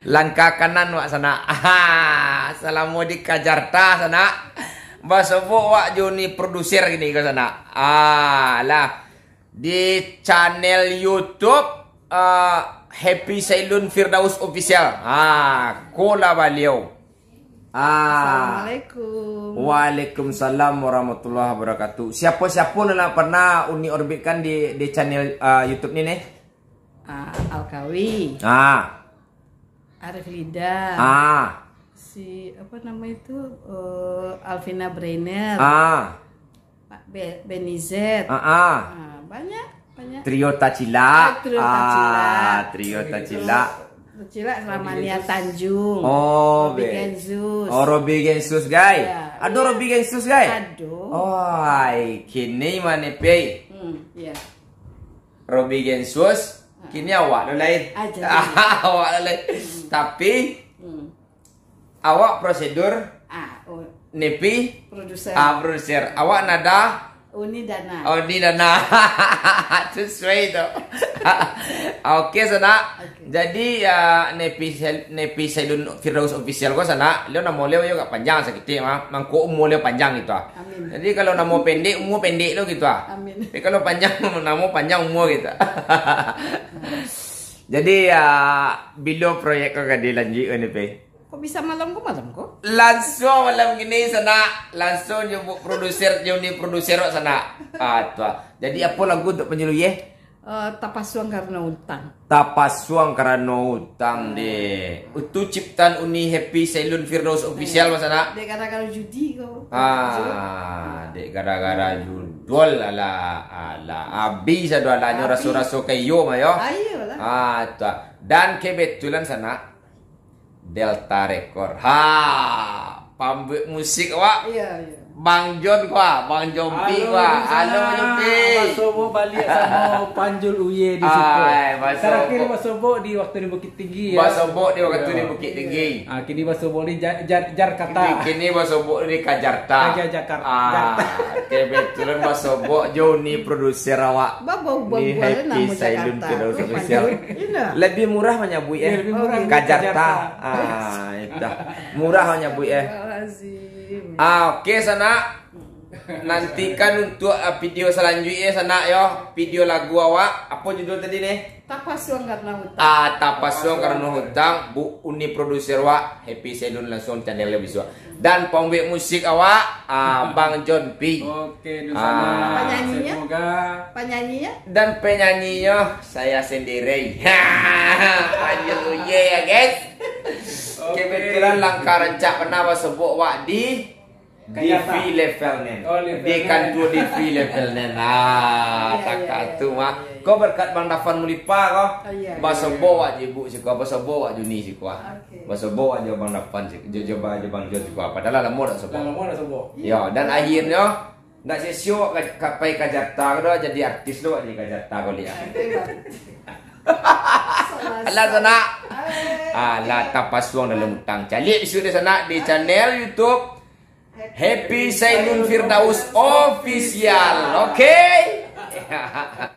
Langkah kanan wak sana. Salamu di Kajarta sana. Basobo wak Joni produser gini ke sana. Lah di channel YouTube Happy Sailun Firdaus Official. Kola beliau. Assalamualaikum. Waalaikumsalam warahmatullahi wabarakatuh. Siapa-siapa nak pernah Uni orbitkan di channel YouTube ni nih? Alkawi. Arif Lida. Si apa nama itu? Alvina Brainer. Pak Benizet. Banyak. Trio Tacila. Trio Tacila Ramania Tanjung. Robi Gensus. Robi Gensus guys. Ya. Aduh Robi Gensus guys. Aduh. Kini mana pe? Ya. Robi Gensus. Kini awak lain. Awak lain. Tapi awak prosedur. Nepi. Produser. Awak nada. Uni Dana. Sesuai tu. Oke sana. Jadi Nepi Sailun Firdaus Official ko sana. Leo namo leo yo gak panjang sakit mangko umur leo panjang gitu. Amin. Jadi kalau namo pendek umur pendek lo gitu. Amin. Tapi kalau panjang namo panjang umur gitu. Jadi bila proyek kau kadi lanjut ni pe. Kok bisa malam kok? Langsung malam gini sana, langsung nyebut produser sana. Jadi apa lagu untuk penjelu ye? Tapasuang karena utang. Tapasuang karena utang deh. Itu ciptaan Uni Happy Sailun Firdaus Official sana. Dek gara-gara judi kau. Dek gara-gara judul ala abi sadualanya raso-raso kayo mayo. Ayo lah. Dan kebetulan sana Delta Record. Pambek musik wak. Iya. Bang John kwa, Bang Jompi kwa. Halo Jompi. Basobo balik sama Panjul Uye di situ. Terakhir Basobo di waktu di Bukit Tinggi ya. Basobo di waktu di Bukit Tinggi. Kini Basobo di Jakarta. Kini Basobo di Kajarta. Jakarta. Kebetulan Basobo Joni produser awak. Di Happy Sailun Firdaus Official. Lebih murah menyabui Kajarta. Itu. Murah menyabui oke sana. Nantikan untuk video selanjutnya sana yo. Video lagu awak. Apa judul tadi nih? Tapasuang karena hutang. Tapasuang karena hutang. Bu Uni produser awak Happy Sailun langsung channel visual. Dan pembek musik awak Bang John P. Oke, di sana. Penyanyinya? Semoga Penyanyinya? Dan penyanyinya saya sendiri. Panjul ya guys. Kebetulan langkah rancak pernah sebut wak di V level nen. Di kantor di V level nen. Takkan tu mah. Kau berkat Bang Dafan Mulipa kau. Basobo wak jibu si kau, basobo wak Juni si kau. Basobo wak Bang Dafan si coba Bang Jon si kau. Padahal lama dah sobo. Ya, dan akhirnya nak sesio kapai Kajarta kau jadi artis lo di Kajarta kau lihat. Alah sana. Tapasuang dalam hutang. Calik di sana di channel YouTube Happy Sailun Firdaus Official. Okay?